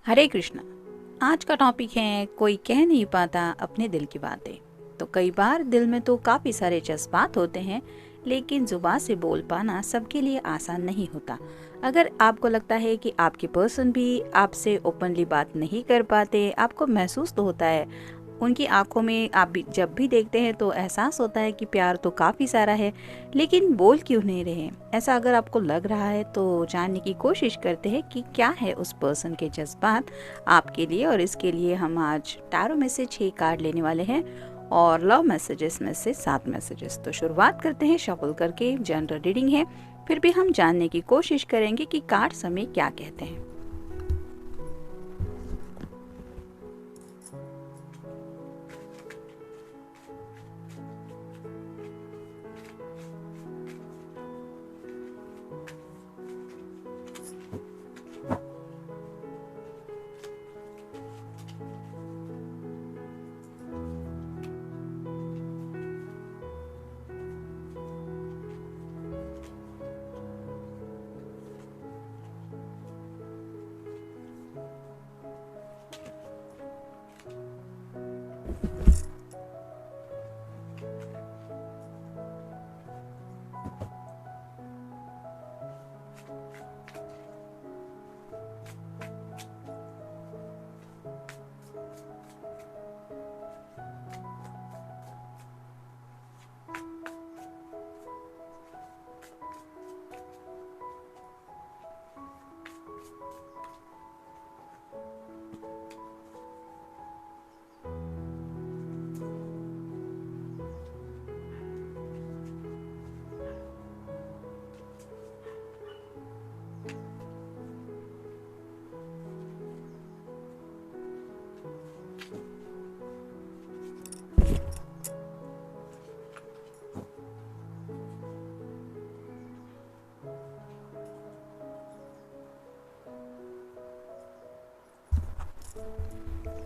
हरे कृष्णा। आज का टॉपिक है कोई कह नहीं पाता अपने दिल की बातें। तो कई बार दिल में तो काफ़ी सारे जज्बात होते हैं, लेकिन जुबान से बोल पाना सबके लिए आसान नहीं होता। अगर आपको लगता है कि आपके पर्सन भी आपसे ओपनली बात नहीं कर पाते, आपको महसूस तो होता है, उनकी आंखों में आप भी जब भी देखते हैं तो एहसास होता है कि प्यार तो काफ़ी सारा है, लेकिन बोल क्यों नहीं रहे। ऐसा अगर आपको लग रहा है तो जानने की कोशिश करते हैं कि क्या है उस पर्सन के जज्बात आपके लिए। और इसके लिए हम आज टैरो में से 6 कार्ड लेने वाले हैं और लव मैसेजेस में से 7 मैसेजेस। तो शुरुआत करते हैं शफल करके। जनरल रीडिंग है, फिर भी हम जानने की कोशिश करेंगे कि कार्ड्स हमें क्या कहते हैं।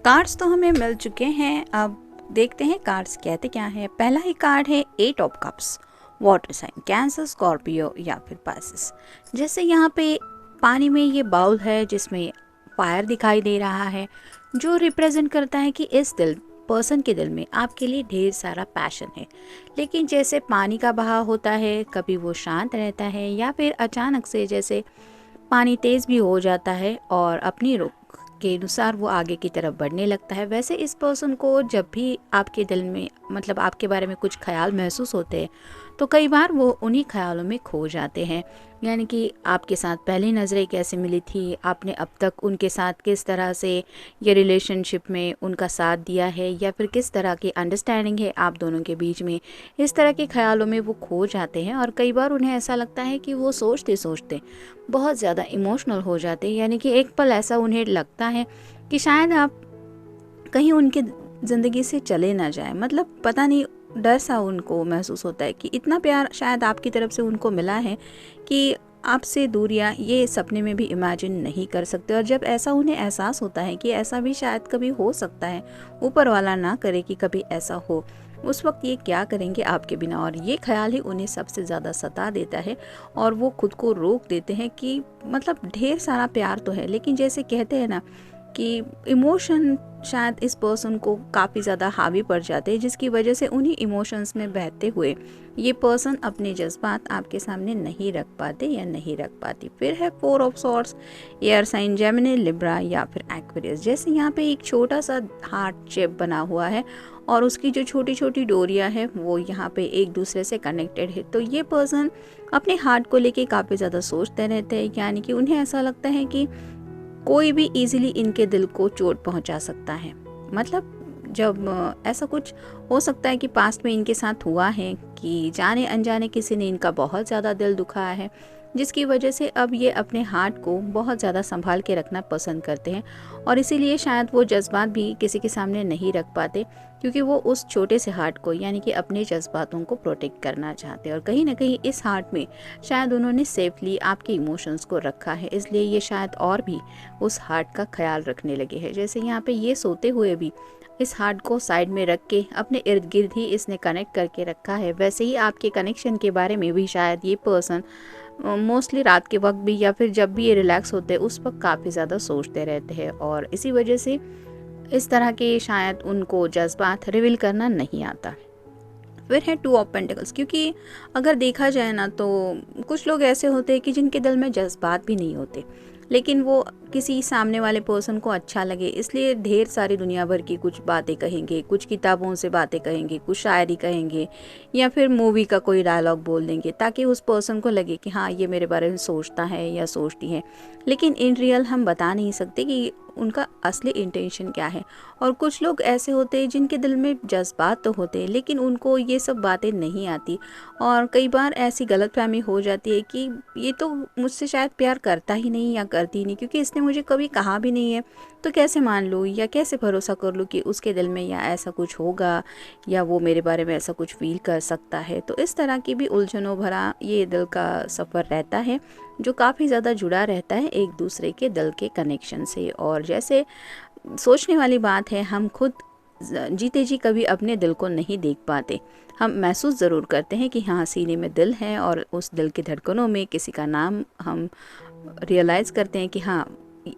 कार्ड्स तो हमें मिल चुके हैं, अब देखते हैं कार्ड्स कहते क्या है। पहला ही कार्ड है 8 of cups, water sign, Cancer, Scorpio या फिर पाइसेस। जैसे यहाँ पे पानी में ये बाउल है जिसमें फायर दिखाई दे रहा है, जो रिप्रेजेंट करता है कि इस पर्सन के दिल में आपके लिए ढेर सारा पैशन है। लेकिन जैसे पानी का बहाव होता है, कभी वो शांत रहता है या फिर अचानक से जैसे पानी तेज़ भी हो जाता है और अपनी रुख के अनुसार वो आगे की तरफ बढ़ने लगता है। वैसे इस पर्सन को जब भी आपके दिल में मतलब आपके बारे में कुछ ख्याल महसूस होते हैं तो कई बार वो उन्हीं ख्यालों में खो जाते हैं। यानी कि आपके साथ पहली नज़रें कैसे मिली थी, आपने अब तक उनके साथ किस तरह से ये रिलेशनशिप में उनका साथ दिया है, या फिर किस तरह की अंडरस्टैंडिंग है आप दोनों के बीच में, इस तरह के ख्यालों में वो खो जाते हैं। और कई बार उन्हें ऐसा लगता है कि वो सोचते सोचते बहुत ज़्यादा इमोशनल हो जाते हैं। यानी कि एक पल ऐसा उन्हें लगता है कि शायद आप कहीं उनके ज़िंदगी से चले ना जाए। मतलब पता नहीं, डर सा उनको महसूस होता है कि इतना प्यार शायद आपकी तरफ से उनको मिला है कि आपसे दूरियां ये सपने में भी इमेजिन नहीं कर सकते। और जब ऐसा उन्हें एहसास होता है कि ऐसा भी शायद कभी हो सकता है, ऊपर वाला ना करे कि कभी ऐसा हो, उस वक्त ये क्या करेंगे आपके बिना। और ये ख्याल ही उन्हें सबसे ज़्यादा सता देता है और वो खुद को रोक देते हैं कि मतलब ढेर सारा प्यार तो है, लेकिन जैसे कहते हैं ना कि इमोशन शायद इस पर्सन को काफ़ी ज़्यादा हावी पड़ जाते हैं, जिसकी वजह से उन्हीं इमोशंस में बहते हुए ये पर्सन अपने जज्बात आपके सामने नहीं रख पाते या नहीं रख पाती। फिर है 4 of swords, air sign, Gemini, Libra या फिर एक्वेरियस। जैसे यहाँ पे एक छोटा सा हार्ट शेप बना हुआ है और उसकी जो छोटी छोटी डोरियाँ हैं वो यहाँ पे एक दूसरे से कनेक्टेड है। तो ये पर्सन अपने हार्ट को लेके काफ़ी ज़्यादा सोचते रहते हैं। यानी कि उन्हें ऐसा लगता है कि कोई भी इजीली इनके दिल को चोट पहुंचा सकता है। मतलब जब ऐसा कुछ हो सकता है कि पास्ट में इनके साथ हुआ है कि जाने अनजाने किसी ने इनका बहुत ज़्यादा दिल दुखाया है, जिसकी वजह से अब ये अपने हार्ट को बहुत ज़्यादा संभाल के रखना पसंद करते हैं। और इसीलिए शायद वो जज्बात भी किसी के सामने नहीं रख पाते, क्योंकि वो उस छोटे से हार्ट को यानी कि अपने जज्बातों को प्रोटेक्ट करना चाहते हैं। और कहीं ना कहीं इस हार्ट में शायद उन्होंने सेफली आपके इमोशंस को रखा है, इसलिए ये शायद और भी उस हार्ट का ख्याल रखने लगे हैं। जैसे यहाँ पे ये सोते हुए भी इस हार्ट को साइड में रख के अपने इर्द गिर्द ही इसने कनेक्ट करके रखा है, वैसे ही आपके कनेक्शन के बारे में भी शायद ये पर्सन मोस्टली रात के वक्त भी या फिर जब भी ये रिलैक्स होते हैं उस वक्त काफ़ी ज़्यादा सोचते रहते हैं, और इसी वजह से इस तरह के शायद उनको जज्बात रिवील करना नहीं आता। फिर है टू ऑफ पेंटिकल्स, क्योंकि अगर देखा जाए ना तो कुछ लोग ऐसे होते हैं कि जिनके दिल में जज्बात भी नहीं होते, लेकिन वो किसी सामने वाले पर्सन को अच्छा लगे इसलिए ढेर सारी दुनिया भर की कुछ बातें कहेंगे, कुछ किताबों से बातें कहेंगे, कुछ शायरी कहेंगे या फिर मूवी का कोई डायलॉग बोल देंगे ताकि उस पर्सन को लगे कि हाँ ये मेरे बारे में सोचता है या सोचती है। लेकिन इन रियल हम बता नहीं सकते कि उनका असली इंटेंशन क्या है। और कुछ लोग ऐसे होते हैं जिनके दिल में जज्बात तो होते हैं लेकिन उनको ये सब बातें नहीं आती, और कई बार ऐसी गलतफहमी हो जाती है कि ये तो मुझसे शायद प्यार करता ही नहीं या करती नहीं, क्योंकि इसने मुझे कभी कहा भी नहीं है, तो कैसे मान लूँ या कैसे भरोसा कर लूँ कि उसके दिल में या ऐसा कुछ होगा या वो मेरे बारे में ऐसा कुछ फील कर सकता है। तो इस तरह की भी उलझनों भरा ये दिल का सफ़र रहता है जो काफ़ी ज़्यादा जुड़ा रहता है एक दूसरे के दिल के कनेक्शन से। और जैसे सोचने वाली बात है, हम खुद जीते जी कभी अपने दिल को नहीं देख पाते। हम महसूस ज़रूर करते हैं कि हाँ सीने में दिल है, और उस दिल की धड़कनों में किसी का नाम हम रियलाइज़ करते हैं कि हाँ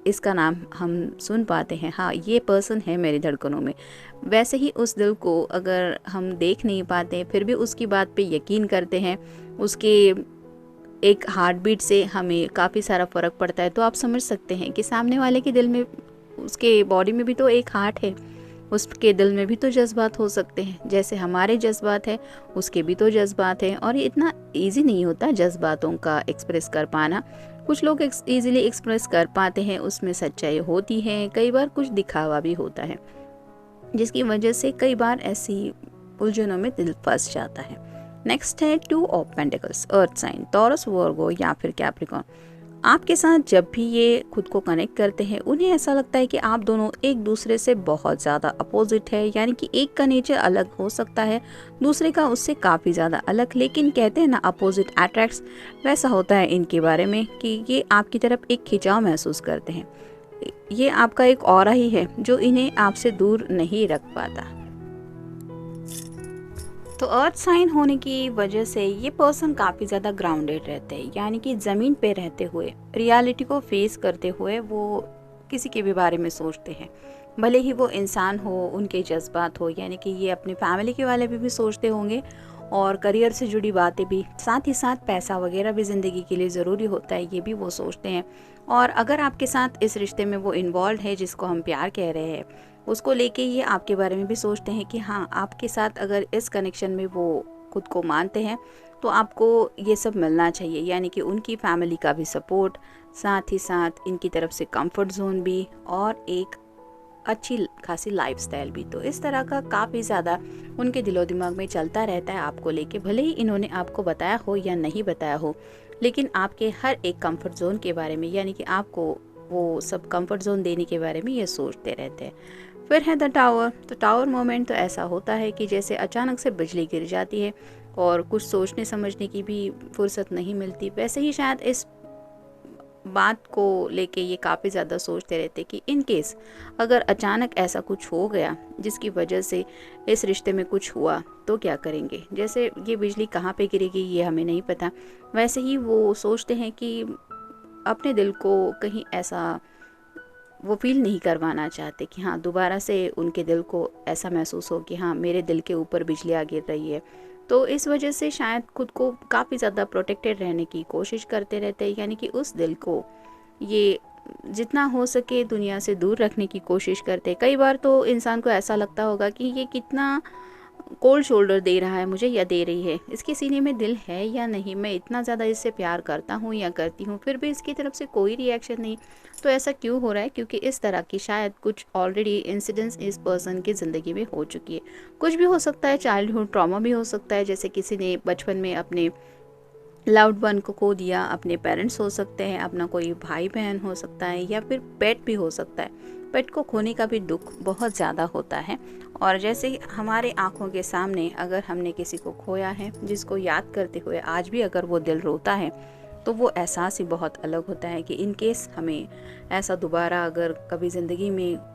इसका नाम हम सुन पाते हैं, हाँ ये पर्सन है मेरी धड़कनों में। वैसे ही उस दिल को अगर हम देख नहीं पाते फिर भी उसकी बात पे यकीन करते हैं, उसके एक हार्ट बीट से हमें काफ़ी सारा फ़र्क पड़ता है। तो आप समझ सकते हैं कि सामने वाले के दिल में, उसके बॉडी में भी तो एक हार्ट है, उसके दिल में भी तो जज्बात हो सकते हैं, जैसे हमारे जज्बात है उसके भी तो जज्बात हैं। और ये इतना इजी नहीं होता जज्बातों का एक्सप्रेस कर पाना। कुछ लोग इजीली एक्सप्रेस कर पाते हैं, उसमें सच्चाई होती है, कई बार कुछ दिखावा भी होता है, जिसकी वजह से कई बार ऐसी उलझनों में दिल फंस जाता है। नेक्स्ट है two of pentacles, earth sign, Taurus, Virgo या फिर कैप्रिकॉर्न। आपके साथ जब भी ये खुद को कनेक्ट करते हैं उन्हें ऐसा लगता है कि आप दोनों एक दूसरे से बहुत ज़्यादा अपोजिट है, यानी कि एक का नेचर अलग हो सकता है, दूसरे का उससे काफ़ी ज़्यादा अलग, लेकिन कहते हैं ना अपोजिट अट्रैक्ट्स, वैसा होता है इनके बारे में कि ये आपकी तरफ एक खिंचाव महसूस करते हैं। ये आपका एक ऑरा ही है जो इन्हें आपसे दूर नहीं रख पाता। तो अर्थ साइन होने की वजह से ये पर्सन काफ़ी ज़्यादा ग्राउंडेड रहते हैं, यानी कि ज़मीन पे रहते हुए, रियलिटी को फेस करते हुए वो किसी के भी बारे में सोचते हैं। भले ही वो इंसान हो, उनके जज्बात हो, यानी कि ये अपने फैमिली के बारे में भी सोचते होंगे और करियर से जुड़ी बातें भी, साथ ही साथ पैसा वगैरह भी ज़िंदगी के लिए ज़रूरी होता है, ये भी वो सोचते हैं। और अगर आपके साथ इस रिश्ते में वो इन्वॉल्व है जिसको हम प्यार कह रहे हैं, उसको लेके ये आपके बारे में भी सोचते हैं कि हाँ आपके साथ अगर इस कनेक्शन में वो खुद को मानते हैं तो आपको ये सब मिलना चाहिए, यानी कि उनकी फैमिली का भी सपोर्ट, साथ ही साथ इनकी तरफ से कंफर्ट जोन भी और एक अच्छी खासी लाइफस्टाइल भी। तो इस तरह का काफ़ी ज़्यादा उनके दिलो दिमाग में चलता रहता है आपको लेके, भले ही इन्होंने आपको बताया हो या नहीं बताया हो, लेकिन आपके हर एक कंफर्ट जोन के बारे में, यानी कि आपको वो सब कंफर्ट जोन देने के बारे में ये सोचते रहते हैं। फिर है द टावर। तो टावर मोमेंट तो ऐसा होता है कि जैसे अचानक से बिजली गिर जाती है और कुछ सोचने समझने की भी फुर्सत नहीं मिलती, वैसे ही शायद इस बात को लेके ये काफ़ी ज़्यादा सोचते रहते कि इन केस अगर अचानक ऐसा कुछ हो गया जिसकी वजह से इस रिश्ते में कुछ हुआ तो क्या करेंगे। जैसे ये बिजली कहाँ पे गिरेगी ये हमें नहीं पता, वैसे ही वो सोचते हैं कि अपने दिल को कहीं ऐसा वो फील नहीं करवाना चाहते कि हाँ दोबारा से उनके दिल को ऐसा महसूस हो कि हाँ मेरे दिल के ऊपर बिजलियाँ गिर रही है। तो इस वजह से शायद खुद को काफ़ी ज़्यादा प्रोटेक्टेड रहने की कोशिश करते रहते हैं, यानी कि उस दिल को ये जितना हो सके दुनिया से दूर रखने की कोशिश करते हैं। कई बार तो इंसान को ऐसा लगता होगा कि ये कितना कोल्ड शोल्डर दे रहा है मुझे या दे रही है, इसके सीने में दिल है या नहीं, मैं इतना ज़्यादा इससे प्यार करता हूँ या करती हूँ फिर भी इसकी तरफ से कोई रिएक्शन नहीं, तो ऐसा क्यों हो रहा है। क्योंकि इस तरह की शायद कुछ ऑलरेडी इंसिडेंट्स इस पर्सन की ज़िंदगी में हो चुकी है। कुछ भी हो सकता है, चाइल्डहुड ट्रॉमा भी हो सकता है, जैसे किसी ने बचपन में अपने लव्ड वन को खो दिया, अपने पेरेंट्स हो सकते हैं, अपना कोई भाई बहन हो सकता है, या फिर पेट भी हो सकता है। पेट को खोने का भी दुख बहुत ज़्यादा होता है। और जैसे हमारे आंखों के सामने अगर हमने किसी को खोया है, जिसको याद करते हुए आज भी अगर वो दिल रोता है, तो वो एहसास ही बहुत अलग होता है कि इन केस हमें ऐसा दोबारा अगर कभी ज़िंदगी में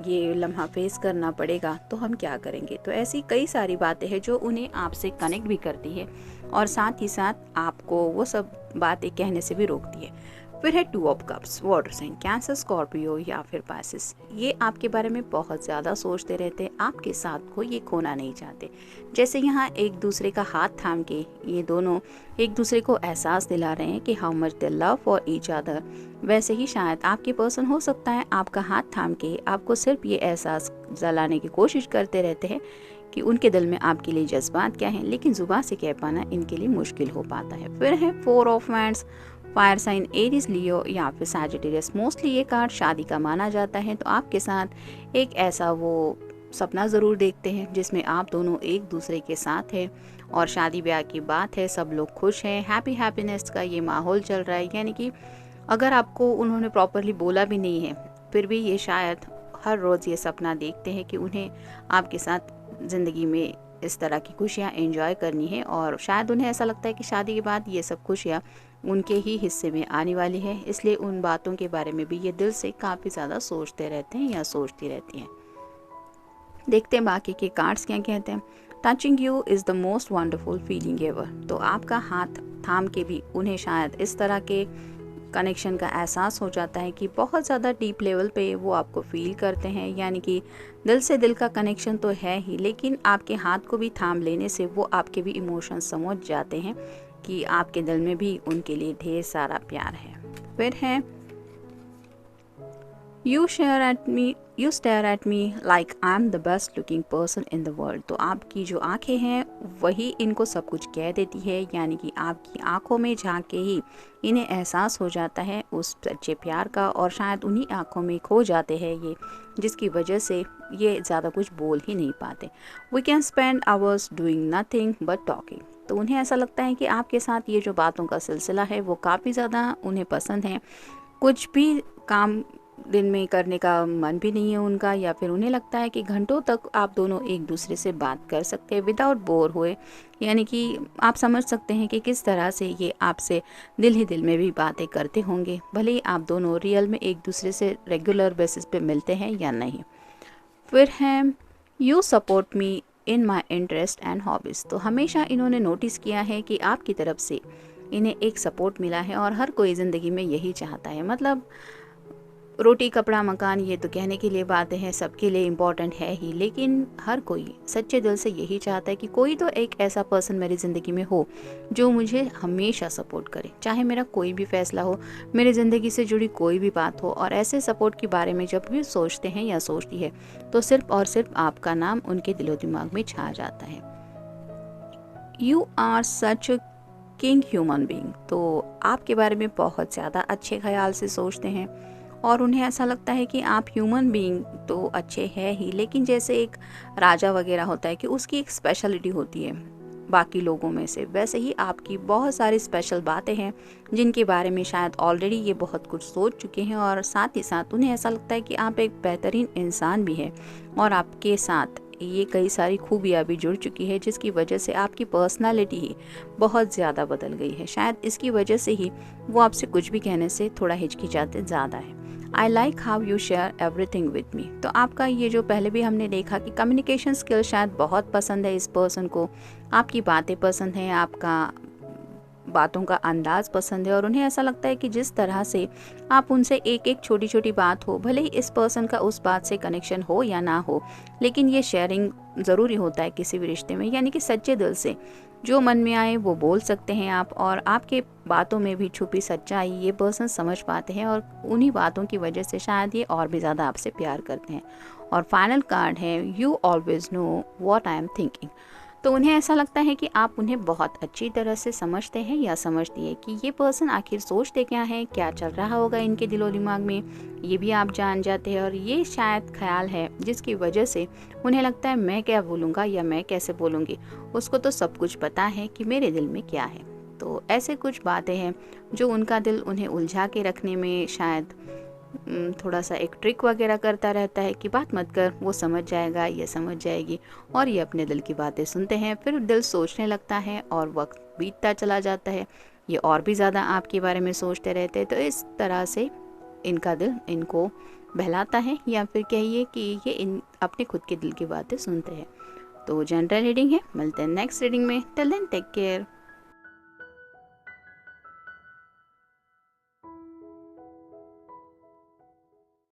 ये लम्हा फेस करना पड़ेगा तो हम क्या करेंगे। तो ऐसी कई सारी बातें हैं जो उन्हें आपसे कनेक्ट भी करती है, और साथ ही साथ आपको वो सब बातें कहने से भी रोकती है। फिर है 2 of cups, water sign, Cancer, Scorpio या फिर पाइसेस। ये आपके बारे में बहुत ज़्यादा सोचते रहते हैं, आपके साथ को ये खोना नहीं चाहते। जैसे यहाँ एक दूसरे का हाथ थाम के ये दोनों एक दूसरे को एहसास दिला रहे हैं कि how much they love for each other, वैसे ही शायद आपके पर्सन हो सकता है आपका हाथ थाम के आपको सिर्फ ये एहसास दिलाने की कोशिश करते रहते हैं कि उनके दिल में आपके लिए जज्बात क्या हैं, लेकिन जुबान से कह पाना इनके लिए मुश्किल हो पाता है। फिर है 4 of wands, fire sign, Aries, Leo या फिर सैजिटेरियस। मोस्टली ये कार्ड शादी का माना जाता है, तो आपके साथ एक ऐसा वो सपना ज़रूर देखते हैं जिसमें आप दोनों एक दूसरे के साथ हैं और शादी ब्याह की बात है, सब लोग खुश हैं, हैप्पीनेस का ये माहौल चल रहा है। यानी कि अगर आपको उन्होंने प्रॉपरली बोला भी नहीं है, फिर भी ये शायद हर रोज़ ये सपना देखते हैं कि उन्हें आपके साथ ज़िंदगी में इस तरह की खुशियाँ एंजॉय करनी है, और शायद उन्हें ऐसा लगता है कि शादी के बाद ये सब खुशियाँ उनके ही हिस्से में आने वाली है, इसलिए उन बातों के बारे में भी ये दिल से काफ़ी ज़्यादा सोचते रहते हैं या सोचती रहती हैं। देखते हैं बाकी के कार्ड्स क्या कहते हैं। Touching you is the most wonderful feeling ever. तो आपका हाथ थाम के भी उन्हें शायद इस तरह के कनेक्शन का एहसास हो जाता है कि बहुत ज़्यादा डीप लेवल पे वो आपको फील करते हैं, यानी कि दिल से दिल का कनेक्शन तो है ही, लेकिन आपके हाथ को भी थाम लेने से वो आपके भी इमोशन समझ जाते हैं कि आपके दिल में भी उनके लिए ढेर सारा प्यार है। फिर है you stare at me like I am the best looking person in the world. तो आपकी जो आंखें हैं वही इनको सब कुछ कह देती है, यानी कि आपकी आंखों में झांक के ही इन्हें एहसास हो जाता है उस सच्चे प्यार का, और शायद उन्हीं आंखों में खो जाते हैं ये, जिसकी वजह से ये ज़्यादा कुछ बोल ही नहीं पाते। We can spend hours doing nothing but talking. तो उन्हें ऐसा लगता है कि आपके साथ ये जो बातों का सिलसिला है वो काफ़ी ज़्यादा उन्हें पसंद है। कुछ भी काम दिन में करने का मन भी नहीं है उनका, या फिर उन्हें लगता है कि घंटों तक आप दोनों एक दूसरे से बात कर सकते हैं विदाउट बोर हुए। यानी कि आप समझ सकते हैं कि किस तरह से ये आपसे दिल ही दिल में भी बातें करते होंगे, भले ही आप दोनों रियल में एक दूसरे से रेगुलर बेसिस पे मिलते हैं या नहीं। फिर है you support me in my interest and hobbies. तो हमेशा इन्होंने नोटिस किया है कि आपकी तरफ से इन्हें एक सपोर्ट मिला है, और हर कोई ज़िंदगी में यही चाहता है। मतलब रोटी कपड़ा मकान ये तो कहने के लिए बातें हैं, सबके लिए इम्पॉर्टेंट है ही, लेकिन हर कोई सच्चे दिल से यही चाहता है कि कोई तो एक ऐसा पर्सन मेरी ज़िंदगी में हो जो मुझे हमेशा सपोर्ट करे, चाहे मेरा कोई भी फैसला हो, मेरी ज़िंदगी से जुड़ी कोई भी बात हो। और ऐसे सपोर्ट के बारे में जब भी सोचते हैं या सोचती है तो सिर्फ और सिर्फ आपका नाम उनके दिलो दिमाग में छा जाता है। You are such king human being. तो आपके बारे में बहुत ज़्यादा अच्छे ख्याल से सोचते हैं, और उन्हें ऐसा लगता है कि आप ह्यूमन बीइंग तो अच्छे हैं ही, लेकिन जैसे एक राजा वगैरह होता है कि उसकी एक स्पेशलिटी होती है बाकी लोगों में से, वैसे ही आपकी बहुत सारी स्पेशल बातें हैं जिनके बारे में शायद ऑलरेडी ये बहुत कुछ सोच चुके हैं, और साथ ही साथ उन्हें ऐसा लगता है कि आप एक बेहतरीन इंसान भी हैं, और आपके साथ ये कई सारी खूबियाँ भी जुड़ चुकी है जिसकी वजह से आपकी पर्सनालिटी ही बहुत ज़्यादा बदल गई है। शायद इसकी वजह से ही वो आपसे कुछ भी कहने से थोड़ा हिचकिचाते ज़्यादा है। I like how you share everything with me. तो आपका ये जो पहले भी हमने देखा कि कम्युनिकेशन स्किल शायद बहुत पसंद है इस पर्सन को, आपकी बातें पसंद हैं, आपका बातों का अंदाज़ पसंद है, और उन्हें ऐसा लगता है कि जिस तरह से आप उनसे एक एक छोटी छोटी बात हो, भले ही इस पर्सन का उस बात से कनेक्शन हो या ना हो, लेकिन ये शेयरिंग ज़रूरी होता है किसी भी रिश्ते में। यानी कि सच्चे दिल से जो मन में आए वो बोल सकते हैं आप, और आपके बातों में भी छुपी सच्चाई ये पर्सन समझ पाते हैं, और उन्हीं बातों की वजह से शायद ये और भी ज़्यादा आपसे प्यार करते हैं। और फाइनल कार्ड है you always know what I am thinking. तो उन्हें ऐसा लगता है कि आप उन्हें बहुत अच्छी तरह से समझते हैं या समझती है कि ये पर्सन आखिर सोचते क्या है, क्या चल रहा होगा इनके दिलो दिमाग में, ये भी आप जान जाते हैं। और ये शायद ख्याल है जिसकी वजह से उन्हें लगता है मैं क्या बोलूँगा या मैं कैसे बोलूँगी, उसको तो सब कुछ पता है कि मेरे दिल में क्या है। तो ऐसे कुछ बातें हैं जो उनका दिल उन्हें उलझा के रखने में शायद थोड़ा सा एक ट्रिक वगैरह करता रहता है कि बात मत कर, वो समझ जाएगा या समझ जाएगी, और ये अपने दिल की बातें सुनते हैं। फिर दिल सोचने लगता है और वक्त बीतता चला जाता है, ये और भी ज़्यादा आपके बारे में सोचते रहते हैं। तो इस तरह से इनका दिल इनको बहलाता है, या फिर कहिए कि ये अपने खुद के दिल की बातें सुनते हैं। तो जनरल रीडिंग है, मिलते हैं नेक्स्ट रीडिंग में। Till then take care.